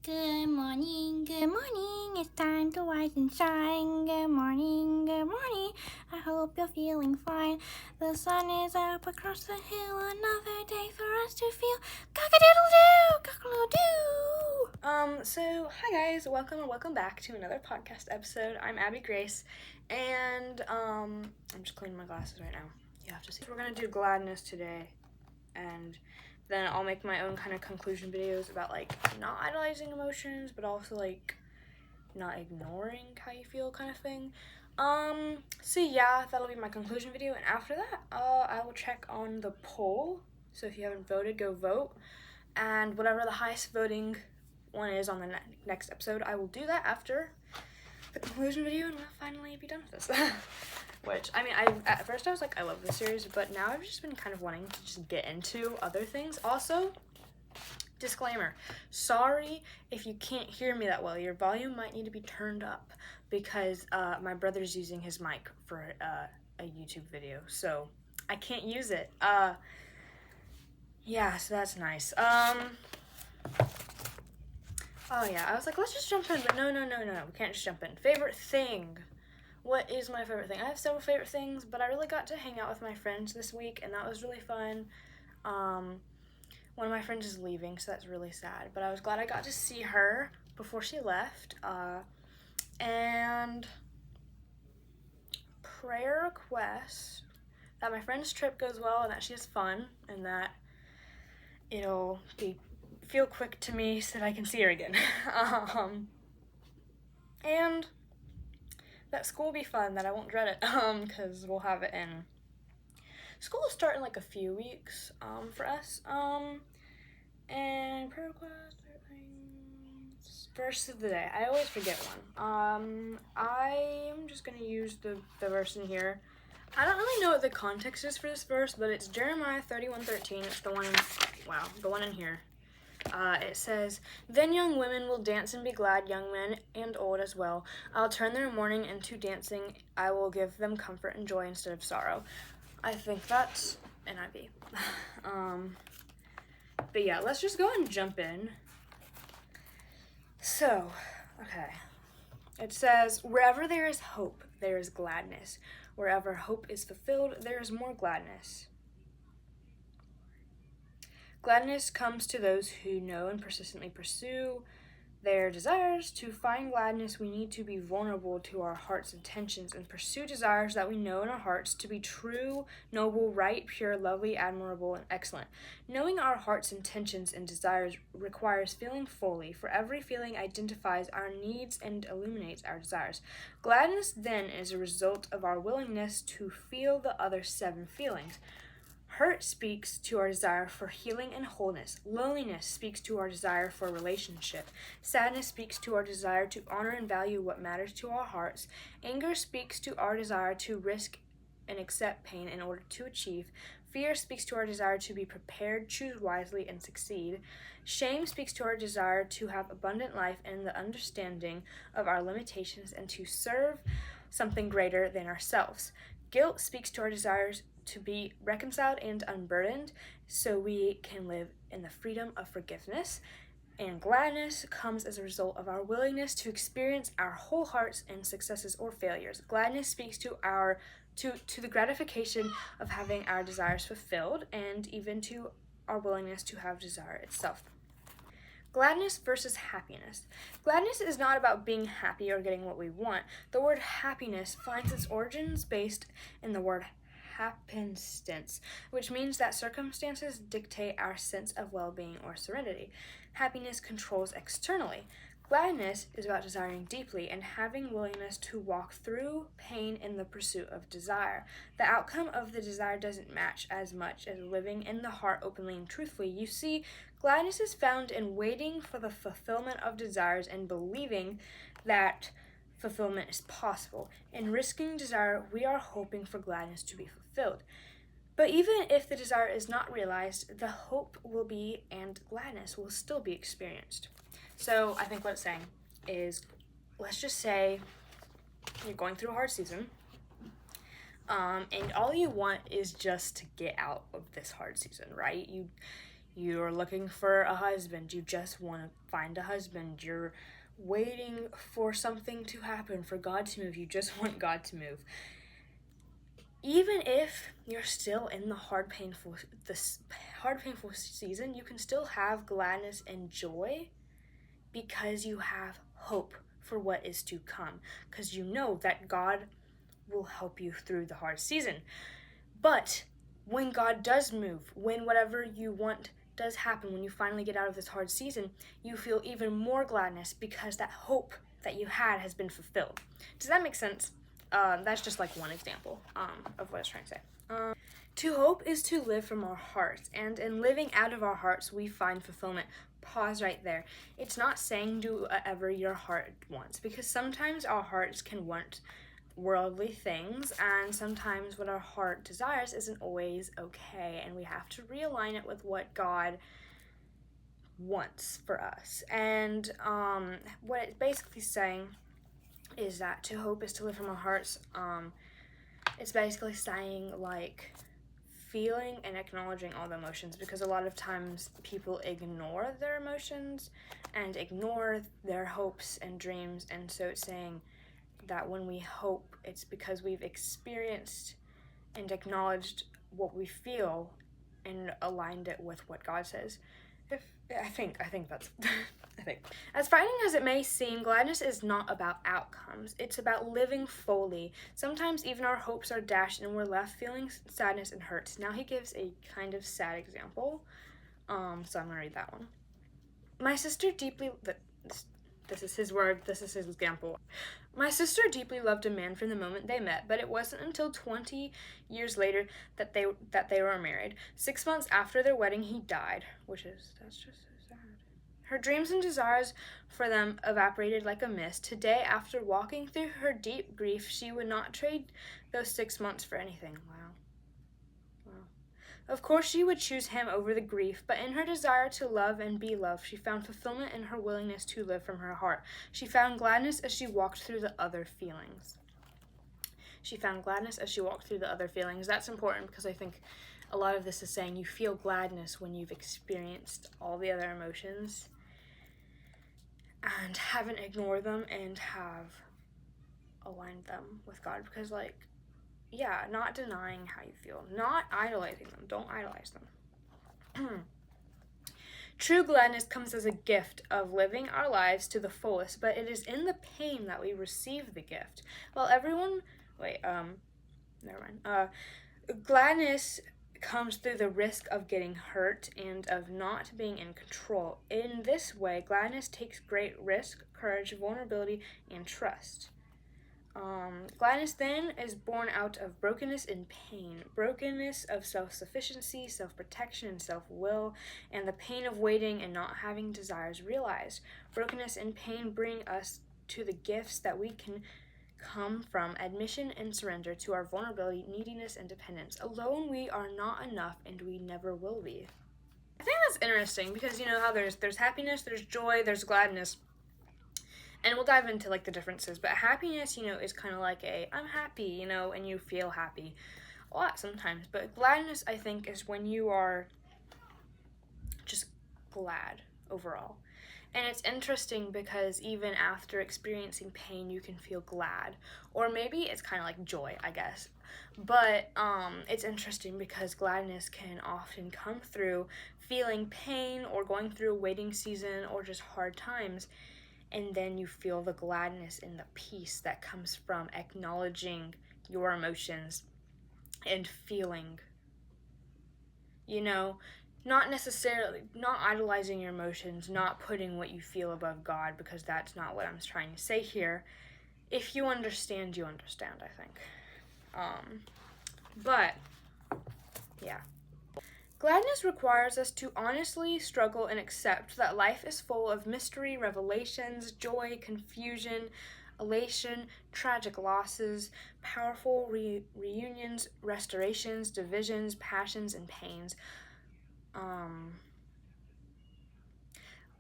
Good morning, it's time to rise and shine. Good morning, I hope you're feeling fine. The sun is up across the hill, another day for us to feel cock-a-doodle-doo, cock-a-doodle-doo. So hi guys, welcome back to another podcast episode. I'm Abby Grace, and I'm just cleaning my glasses right now. You have to see. We're gonna do Gladness today, and then I'll make my own kind of conclusion videos about like not idolizing emotions, but also like not ignoring how you feel kind of thing. So yeah, that'll be my conclusion video, and after that, I will check on the poll. So if you haven't voted, go vote, and whatever the highest voting one is on the next episode, I will do that after the conclusion video, and we'll finally be done with this. Which, I mean, at first I was like, I love this series, but now I've just been kind of wanting to just get into other things. Also, disclaimer, sorry if you can't hear me that well. Your volume might need to be turned up because my brother's using his mic for a YouTube video, so I can't use it. Yeah, so that's nice. Oh yeah, I was like, let's just jump in, but no, we can't just jump in. Favorite thing. What is my favorite thing? I have several favorite things, but I really got to hang out with my friends this week, and that was really fun. One of my friends is leaving, so that's really sad, but I was glad I got to see her before she left. And prayer request that my friend's trip goes well and that she has fun and that it'll feel quick to me so that I can see her again. And that school will be fun, that I won't dread it, because we'll have it in. School will start in like a few weeks, for us. And prayer request, verse of the day. I always forget one. I'm just gonna use the verse in here. I don't really know what the context is for this verse, but it's Jeremiah 31:13. It's the one in here. It says, "Then young women will dance and be glad, young men and old as well. I'll turn their mourning into dancing. I will give them comfort and joy instead of sorrow." I think that's NIV. But yeah, let's just go and jump in. So, okay. It says, "Wherever there is hope, there is gladness. Wherever hope is fulfilled, there is more gladness." Gladness comes to those who know and persistently pursue their desires. To find gladness, we need to be vulnerable to our heart's intentions and pursue desires that we know in our hearts to be true, noble, right, pure, lovely, admirable, and excellent. Knowing our heart's intentions and desires requires feeling fully, for every feeling identifies our needs and illuminates our desires. Gladness, then, is a result of our willingness to feel the other 7 feelings. Hurt speaks to our desire for healing and wholeness. Loneliness speaks to our desire for a relationship. Sadness speaks to our desire to honor and value what matters to our hearts. Anger speaks to our desire to risk and accept pain in order to achieve. Fear speaks to our desire to be prepared, choose wisely, and succeed. Shame speaks to our desire to have abundant life and the understanding of our limitations and to serve something greater than ourselves. Guilt speaks to our desires to be reconciled and unburdened so we can live in the freedom of forgiveness. And gladness comes as a result of our willingness to experience our whole hearts in successes or failures. Gladness speaks to the gratification of having our desires fulfilled and even to our willingness to have desire itself. Gladness versus happiness. Gladness is not about being happy or getting what we want. The word happiness finds its origins based in the word happenstance, which means that circumstances dictate our sense of well-being or serenity. Happiness controls externally. Gladness is about desiring deeply and having willingness to walk through pain in the pursuit of desire. The outcome of the desire doesn't match as much as living in the heart openly and truthfully. You see, gladness is found in waiting for the fulfillment of desires and believing that fulfillment is possible. In risking desire, we are hoping for gladness to be fulfilled. But even if the desire is not realized, the hope will be and gladness will still be experienced. So I think what it's saying is, let's just say you're going through a hard season, and all you want is just to get out of this hard season, right? You're looking for a husband. You just want to find a husband. You're waiting for something to happen, for God to move. You just want God to move. Even if you're still in the hard, painful season, you can still have gladness and joy because you have hope for what is to come, because you know that God will help you through the hard season. But when God does move, when whatever you want does happen, when you finally get out of this hard season, you feel even more gladness because that hope that you had has been fulfilled. Does that make sense? That's just like one example of what I was trying to say. To hope is to live from our hearts, and in living out of our hearts, we find fulfillment. Pause right there. It's not saying do whatever your heart wants, because sometimes our hearts can want worldly things, and sometimes what our heart desires isn't always okay, and we have to realign it with what God wants for us. And what it's basically saying is that to hope is to live from our hearts. It's basically saying like feeling and acknowledging all the emotions, because a lot of times people ignore their emotions and ignore their hopes and dreams, and so it's saying that when we hope, it's because we've experienced and acknowledged what we feel and aligned it with what God says. I think that's I think. As frightening as it may seem, gladness is not about outcomes. It's about living fully. Sometimes even our hopes are dashed and we're left feeling sadness and hurt. Now he gives a kind of sad example. So I'm gonna read that one. My sister deeply this is his word, this is his example. My sister deeply loved a man from the moment they met, but it wasn't until 20 years later that they were married. 6 months after their wedding, he died, that's just so sad. Her dreams and desires for them evaporated like a mist. Today, after walking through her deep grief, she would not trade those 6 months for anything. Wow. Of course, she would choose him over the grief, but in her desire to love and be loved, she found fulfillment in her willingness to live from her heart. She found gladness as she walked through the other feelings. That's important, because I think a lot of this is saying you feel gladness when you've experienced all the other emotions and haven't ignored them and have aligned them with God, because not denying how you feel, not idolizing them. Don't idolize them. True gladness comes as a gift of living our lives to the fullest, but it is in the pain that we receive the gift. Gladness comes through the risk of getting hurt and of not being in control. In this way, gladness takes great risk, courage, vulnerability, and trust. Gladness then is born out of brokenness and pain, brokenness of self-sufficiency, self-protection, and self-will, and the pain of waiting and not having desires realized. Brokenness and pain bring us to the gifts that we can come from admission and surrender to our vulnerability, neediness, and dependence. Alone, we are not enough, and we never will be. I think that's interesting, because you know how there's happiness, there's joy, there's gladness. And we'll dive into the differences, but happiness, is kind of like I'm happy, and you feel happy a lot sometimes. But gladness, I think, is when you are just glad overall. And it's interesting because even after experiencing pain, you can feel glad. Or maybe it's kind of like joy, I guess. But it's interesting because gladness can often come through feeling pain or going through a waiting season or just hard times. And then you feel the gladness and the peace that comes from acknowledging your emotions and feeling, not idolizing your emotions, not putting what you feel above God, because that's not what I'm trying to say here. If you understand, you understand, I think. But, yeah. Gladness requires us to honestly struggle and accept that life is full of mystery, revelations, joy, confusion, elation, tragic losses, powerful reunions, restorations, divisions, passions, and pains.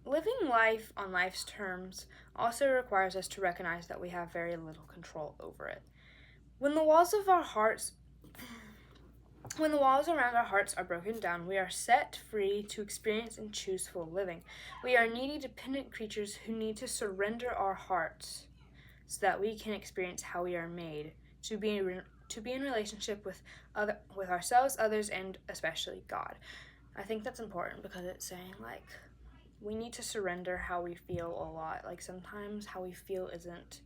Living life on life's terms also requires us to recognize that we have very little control over it. When the walls of our hearts When the walls around our hearts are broken down, we are set free to experience and choose full living. We are needy, dependent creatures who need to surrender our hearts so that we can experience how we are made to be in relationship with ourselves, others, and especially God. I think that's important because it's saying, like, we need to surrender how we feel a lot. Like, sometimes how we feel isn't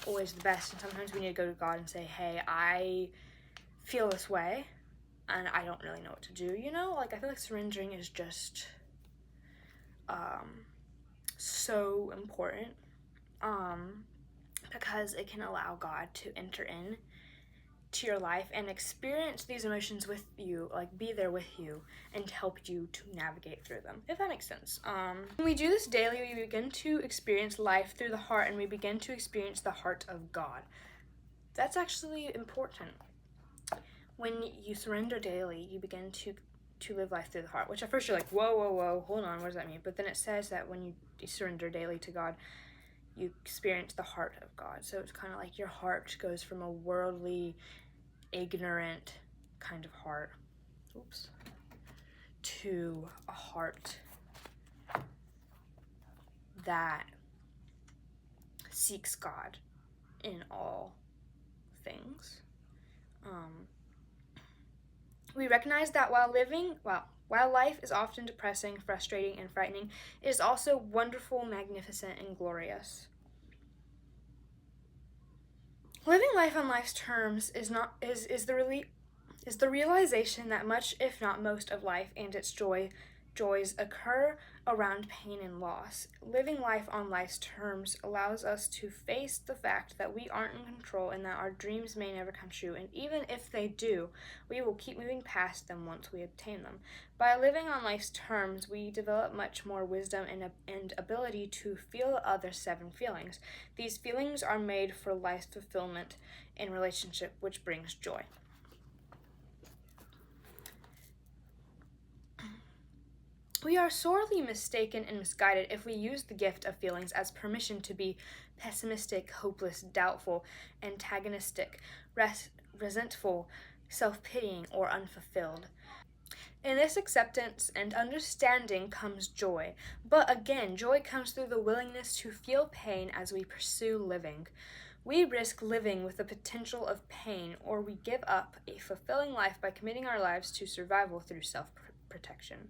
always the best, and sometimes we need to go to God and say, hey, I feel this way and I don't really know what to do, you know? Like, I feel like surrendering is just so important because it can allow God to enter in to your life and experience these emotions with you, like be there with you and help you to navigate through them, if that makes sense. When we do this daily, we begin to experience life through the heart, and we begin to experience the heart of God. That's actually important. When you surrender daily, you begin to live life through the heart, which at first you're like, whoa, hold on, what does that mean? But then it says that when you surrender daily to God, you experience the heart of God. So it's kind of like your heart goes from a worldly, ignorant kind of heart, to a heart that seeks God in all things. We recognize that while life is often depressing, frustrating, and frightening, it is also wonderful, magnificent, and glorious. Living life on life's terms is the realization that much, if not most, of life and its joys occur around pain and loss. Living life on life's terms allows us to face the fact that we aren't in control and that our dreams may never come true, and even if they do, we will keep moving past them once we obtain them. By living on life's terms, we develop much more wisdom and ability to feel the other 7 feelings. These feelings are made for life's fulfillment in relationship, which brings joy. We are sorely mistaken and misguided if we use the gift of feelings as permission to be pessimistic, hopeless, doubtful, antagonistic, resentful, self-pitying, or unfulfilled. In this acceptance and understanding comes joy. But again, joy comes through the willingness to feel pain as we pursue living. We risk living with the potential of pain, or we give up a fulfilling life by committing our lives to survival through self-protection.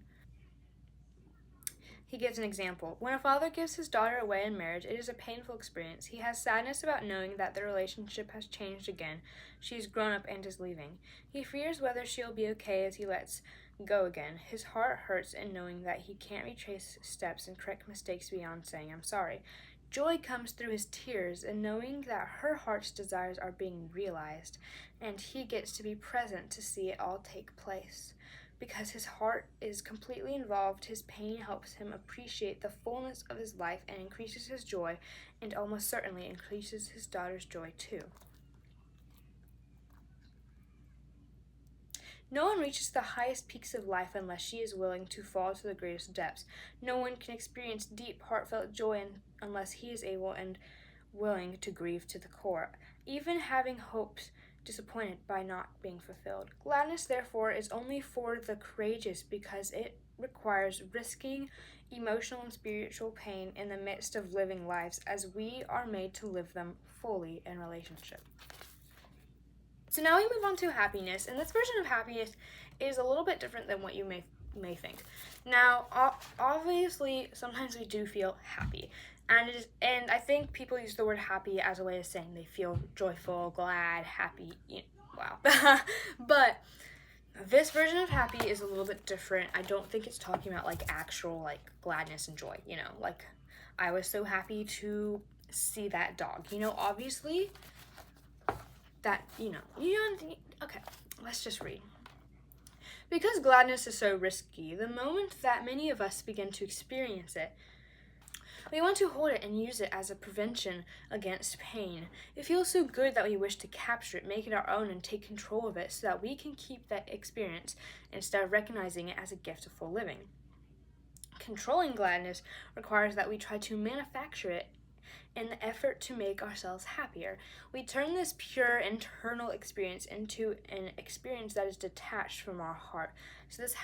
He gives an example. When a father gives his daughter away in marriage, it is a painful experience. He has sadness about knowing that the relationship has changed again. She is grown up and is leaving. He fears whether she'll be okay as he lets go again. His heart hurts in knowing that he can't retrace steps and correct mistakes beyond saying, I'm sorry. Joy comes through his tears in knowing that her heart's desires are being realized, and he gets to be present to see it all take place. Because his heart is completely involved, his pain helps him appreciate the fullness of his life and increases his joy, and almost certainly increases his daughter's joy too. No one reaches the highest peaks of life unless she is willing to fall to the greatest depths. No one can experience deep, heartfelt joy unless he is able and willing to grieve to the core, even having hopes disappointed by not being fulfilled. Gladness, therefore, is only for the courageous because it requires risking emotional and spiritual pain in the midst of living lives, as we are made to live them fully in relationship. So now we move on to happiness, and this version of happiness is a little bit different than what you may think. Now, obviously, sometimes we do feel happy. And I think people use the word happy as a way of saying they feel joyful, glad, happy, wow. But this version of happy is a little bit different. I don't think it's talking about like actual like gladness and joy, like I was so happy to see that dog, obviously that, okay, let's just read. Because gladness is so risky, the moment that many of us begin to experience it, we want to hold it and use it as a prevention against pain. It feels so good that we wish to capture it, make it our own, and take control of it so that we can keep that experience instead of recognizing it as a gift of full living. Controlling gladness requires that we try to manufacture it in the effort to make ourselves happier. We turn this pure internal experience into an experience that is detached from our heart. So this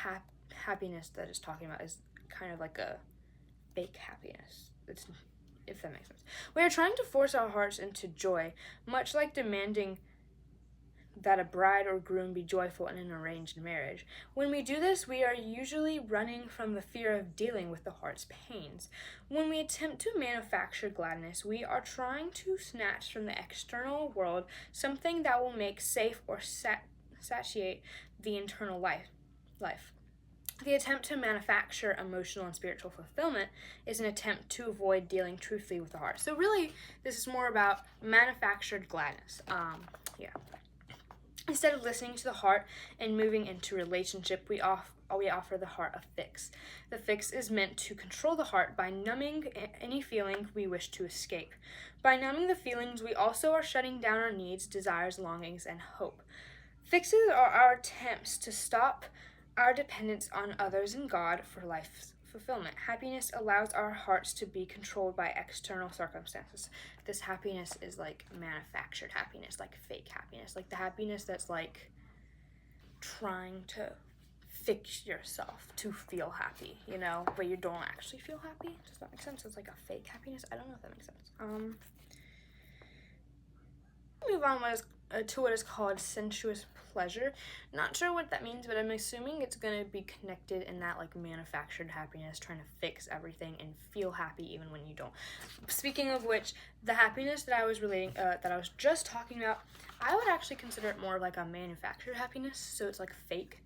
happiness that it's talking about is kind of like a fake happiness. If that makes sense. We are trying to force our hearts into joy, much like demanding that a bride or groom be joyful in an arranged marriage. When we do this, we are usually running from the fear of dealing with the heart's pains. When we attempt to manufacture gladness, we are trying to snatch from the external world something that will make safe or satiate the internal life. The attempt to manufacture emotional and spiritual fulfillment is an attempt to avoid dealing truthfully with the heart. So really, this is more about manufactured gladness. Instead of listening to the heart and moving into relationship, we offer the heart a fix. The fix is meant to control the heart by numbing any feeling we wish to escape. By numbing the feelings, we also are shutting down our needs, desires, longings, and hope. Fixes are our attempts to stop our dependence on others and God for life's fulfillment. Happiness allows our hearts to be controlled by external circumstances. This happiness is like manufactured happiness, like fake happiness, like the happiness that's like trying to fix yourself to feel happy, but you don't actually feel happy. Does that make sense? It's like a fake happiness. I don't know if that makes sense. Move on to what is called sensuous pleasure. Not sure what that means, but I'm assuming it's going to be connected in that like manufactured happiness, trying to fix everything and feel happy even when you don't. Speaking of which, the happiness that I was just talking about, I would actually consider it more of like a manufactured happiness, so it's like fake.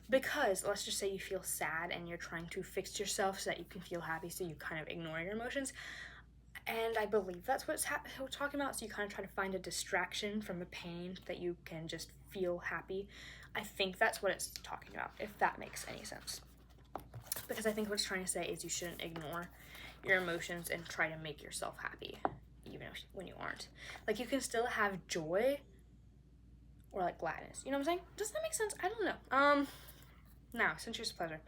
Because let's just say you feel sad and you're trying to fix yourself so that you can feel happy, so you kind of ignore your emotions. And I believe that's what we're talking about. So you kind of try to find a distraction from the pain that you can just feel happy. I think that's what it's talking about, if that makes any sense. Because I think what it's trying to say is you shouldn't ignore your emotions and try to make yourself happy, even when you aren't. Like, you can still have joy or like gladness. You know what I'm saying? Does that make sense? I don't know. Now, sensuous pleasure.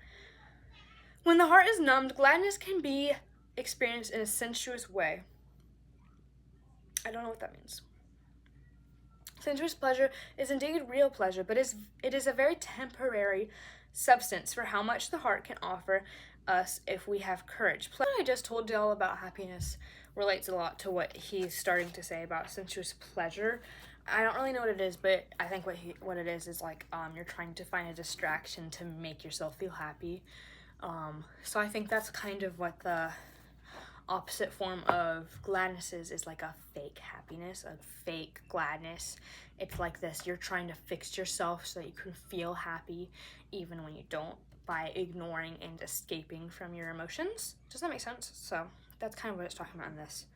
When the heart is numbed, gladness can be experienced in a sensuous way. I don't know what that means. Sensuous pleasure is indeed real pleasure, but it is a very temporary substance for how much the heart can offer us if we have courage. What I just told y'all about happiness relates a lot to what he's starting to say about sensuous pleasure. I don't really know what it is, but I think what it is like you're trying to find a distraction to make yourself feel happy. So I think that's kind of what the opposite form of gladness is like a fake happiness, a fake gladness. It's like this, you're trying to fix yourself so that you can feel happy even when you don't, by ignoring and escaping from your emotions. Does that make sense? So that's kind of what it's talking about in this.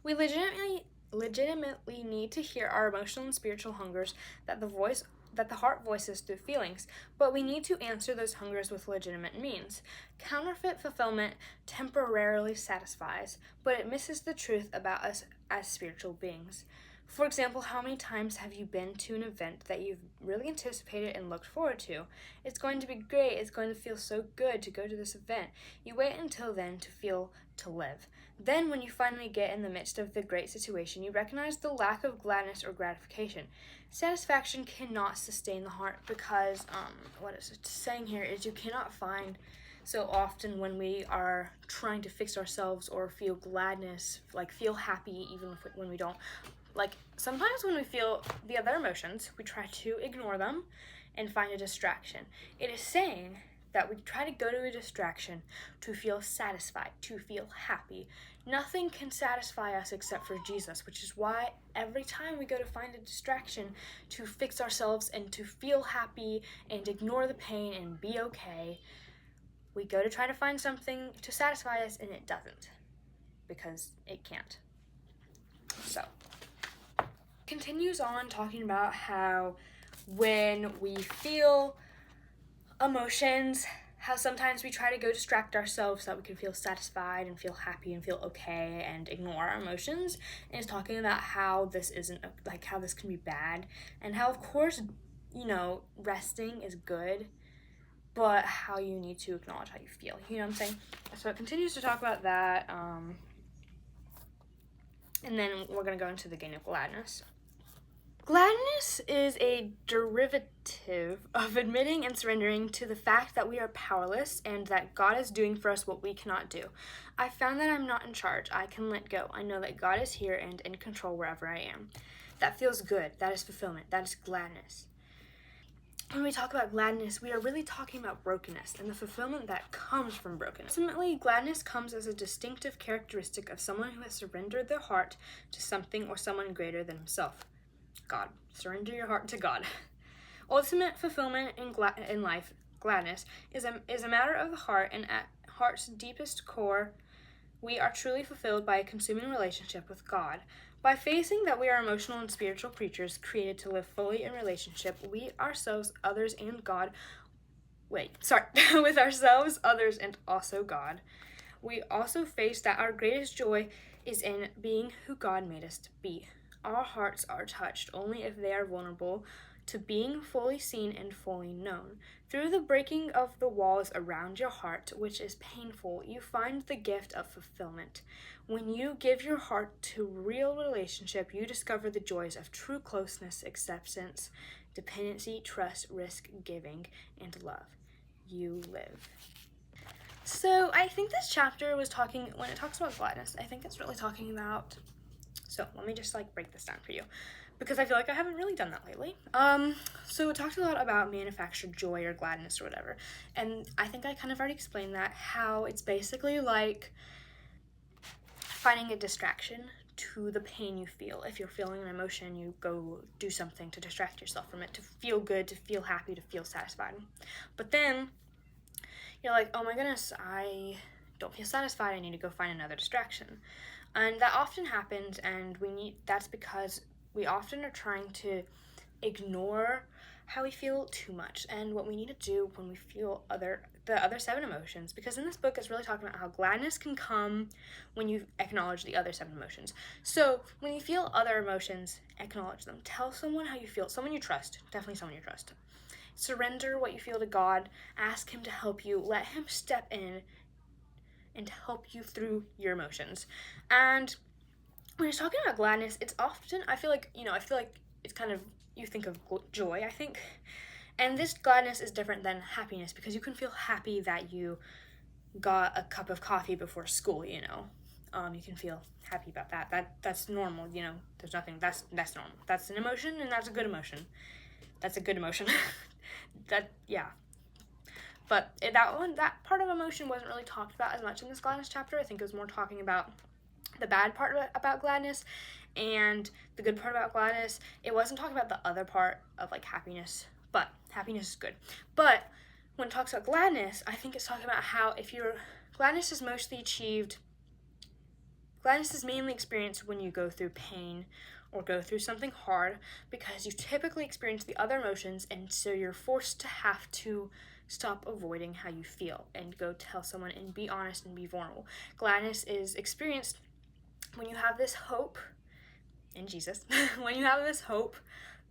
We legitimately need to hear our emotional and spiritual hungers that the heart voices through feelings, but we need to answer those hungers with legitimate means. Counterfeit fulfillment temporarily satisfies, but it misses the truth about us as spiritual beings. For example, how many times have you been to an event that you've really anticipated and looked forward to? It's going to be great. It's going to feel so good to go to this event. You wait until then to live. Then when you finally get in the midst of the great situation, you recognize the lack of gladness or gratification. Satisfaction cannot sustain the heart because what it's saying here is you cannot find so often when we are trying to fix ourselves or feel gladness, like feel happy even when we don't. Like, sometimes when we feel the other emotions, we try to ignore them and find a distraction. It is saying that we try to go to a distraction to feel satisfied, to feel happy. Nothing can satisfy us except for Jesus, which is why every time we go to find a distraction to fix ourselves and to feel happy and ignore the pain and be okay, we go to try to find something to satisfy us and it doesn't, because it can't. So, continues on talking about how when we feel emotions, how sometimes we try to go distract ourselves so that we can feel satisfied and feel happy and feel okay and ignore our emotions. And it's talking about how this isn't, like, how this can be bad, and how, of course, resting is good, but how you need to acknowledge how you feel. You know what I'm saying? So it continues to talk about that. And then we're going to go into the gain of gladness. Gladness is a derivative of admitting and surrendering to the fact that we are powerless and that God is doing for us what we cannot do. I found that I'm not in charge. I can let go. I know that God is here and in control wherever I am. That feels good. That is fulfillment. That is gladness. When we talk about gladness, we are really talking about brokenness and the fulfillment that comes from brokenness. Ultimately, gladness comes as a distinctive characteristic of someone who has surrendered their heart to something or someone greater than himself. God. Surrender your heart to God. Ultimate fulfillment in life, gladness, is a matter of the heart, and at heart's deepest core, we are truly fulfilled by a consuming relationship with God. By facing that we are emotional and spiritual creatures created to live fully in relationship, we ourselves, others, and God. With ourselves, others, and also God. We also face that our greatest joy is in being who God made us to be. Our hearts are touched only if they are vulnerable to being fully seen and fully known. Through the breaking of the walls around your heart, which is painful, you find the gift of fulfillment. When you give your heart to real relationship, you discover the joys of true closeness, acceptance, dependency, trust, risk, giving, and love. You live. So I think this chapter was talking, when it talks about gladness, I think it's really talking about, so let me just break this down for you, because I feel like I haven't really done that lately. So it talks a lot about manufactured joy or gladness or whatever, and I think I kind of already explained that, how it's basically like finding a distraction to the pain you feel. If you're feeling an emotion, you go do something to distract yourself from it, to feel good, to feel happy, to feel satisfied. But then you're like, oh my goodness, I don't feel satisfied, I need to go find another distraction. And that often happens, and that's because we often are trying to ignore how we feel too much, and what we need to do when we feel the other 7 emotions, because in this book it's really talking about how gladness can come when you acknowledge the other 7 emotions. So when you feel other emotions, acknowledge them. Tell someone how you feel, someone you trust, definitely someone you trust. Surrender what you feel to God, ask Him to help you, let Him step in and help you through your emotions. And when you're talking about gladness, it's often, I feel like it's kind of, you think of joy, I think. And this gladness is different than happiness, because you can feel happy that you got a cup of coffee before school, you can feel happy about that. That's normal, there's nothing, that's normal. That's an emotion, and that's a good emotion. That's a good emotion. Yeah. But that part of emotion wasn't really talked about as much in this gladness chapter. I think it was more talking about the bad part about gladness and the good part about gladness. It wasn't talking about the other part of happiness, but happiness is good. But when it talks about gladness, I think it's talking about how gladness is mainly experienced when you go through pain or go through something hard, because you typically experience the other emotions, and so you're forced to have to stop avoiding how you feel and go tell someone and be honest and be vulnerable. Gladness is experienced when you have this hope in Jesus, when you have this hope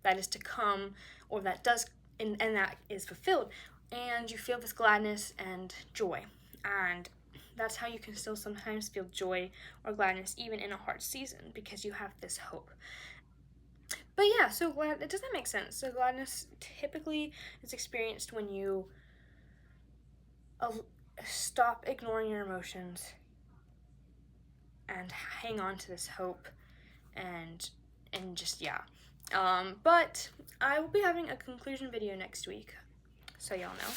that is to come, or that does, and that is fulfilled, and you feel this gladness and joy. And that's how you can still sometimes feel joy or gladness even in a hard season, because you have this hope. But yeah, so does that make sense? So gladness typically is experienced when you stop ignoring your emotions and hang on to this hope, and just, yeah. But I will be having a conclusion video next week, so y'all know.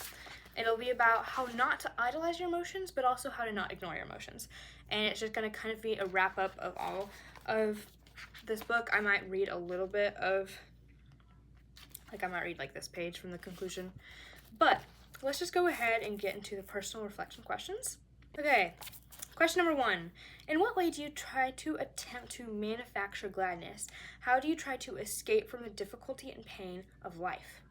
It'll be about how not to idolize your emotions, but also how to not ignore your emotions. And it's just going to kind of be a wrap-up of all of this book. I might read a little bit of, I might read this page from the conclusion. But let's just go ahead and get into the personal reflection questions. Okay, question number 1. In what way do you try to attempt to manufacture gladness? How do you try to escape from the difficulty and pain of life?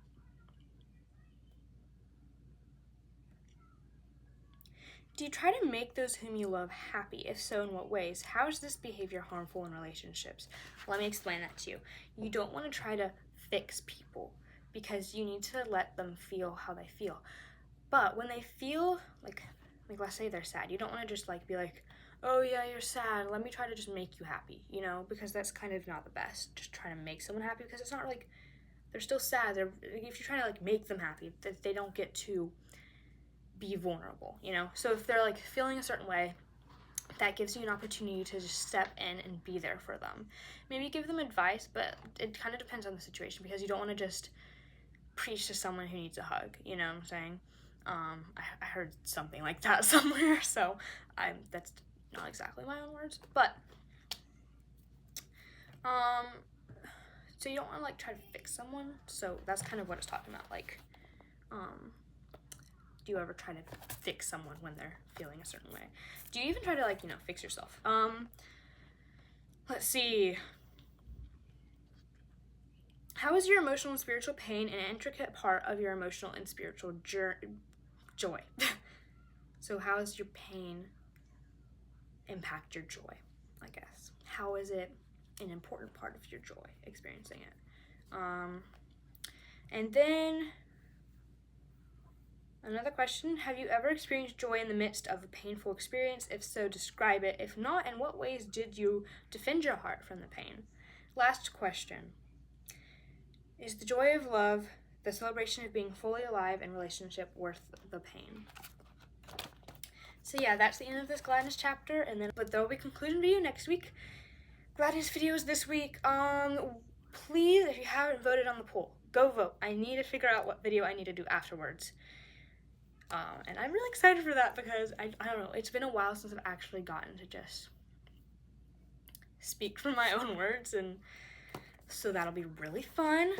Do you try to make those whom you love happy? If so, in what ways? How is this behavior harmful in relationships? Let me explain that to you. You don't want to try to fix people, because you need to let them feel how they feel. But when they feel, let's say they're sad, you don't want to just be like, oh yeah, you're sad, let me try to just make you happy, you know, because that's kind of not the best, just trying to make someone happy, because it's not like, they're still sad, if you're trying to like make them happy, that they don't get to be vulnerable, you know. So if they're like feeling a certain way, that gives you an opportunity to just step in and be there for them. Maybe give them advice, but it kind of depends on the situation, because you don't want to just preach to someone who needs a hug, you know what I'm saying? I heard something like that somewhere, so that's not exactly my own words, but so you don't want to like try to fix someone. So that's kind of what it's talking about. Like, do you ever try to fix someone when they're feeling a certain way? Do you even try to like, you know, fix yourself? Let's see. How is your emotional and spiritual pain an intricate part of your emotional and spiritual joy? So how does your pain impact your joy, I guess? How is it an important part of your joy, experiencing it? And then another question, have you ever experienced joy in the midst of a painful experience? If so, describe it. If not, in what ways did you defend your heart from the pain? Last question, is the joy of love, the celebration of being fully alive in relationship, worth the pain? So yeah, that's the end of this Gladness chapter, but there will be concluding video next week. Gladness videos this week. Please, if you haven't voted on the poll, go vote. I need to figure out what video I need to do afterwards. And I'm really excited for that, because I don't know, it's been a while since I've actually gotten to just speak from my own words, and so that'll be really fun.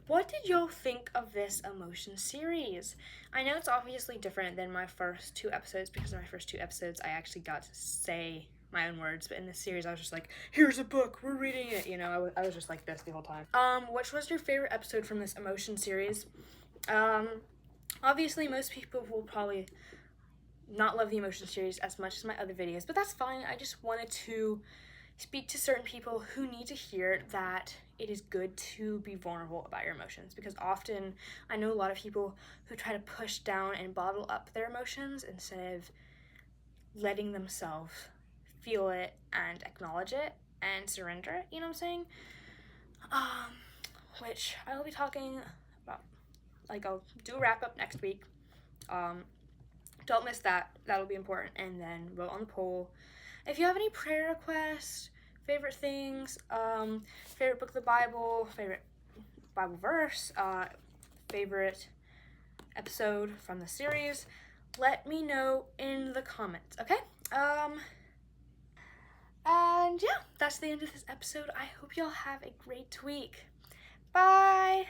What did y'all think of this emotion series? I know it's obviously different than my first 2 episodes, because in my first 2 episodes I actually got to say my own words, but in this series I was just like, here's a book, we're reading it, you know. I was just like this the whole time. Which was your favorite episode from this emotion series? Obviously most people will probably not love the emotion series as much as my other videos, but that's fine. I just wanted to speak to certain people who need to hear that it is good to be vulnerable about your emotions, because often I know a lot of people who try to push down and bottle up their emotions instead of letting themselves feel it and acknowledge it and surrender it, you know what I'm saying? Which I will be talking about, like, I'll do a wrap up next week. Don't miss that, that'll be important. And then vote on the poll. If you have any prayer requests, favorite things, favorite book of the Bible, favorite Bible verse, favorite episode from the series, let me know in the comments, okay? And yeah, that's the end of this episode. I hope y'all have a great week. Bye!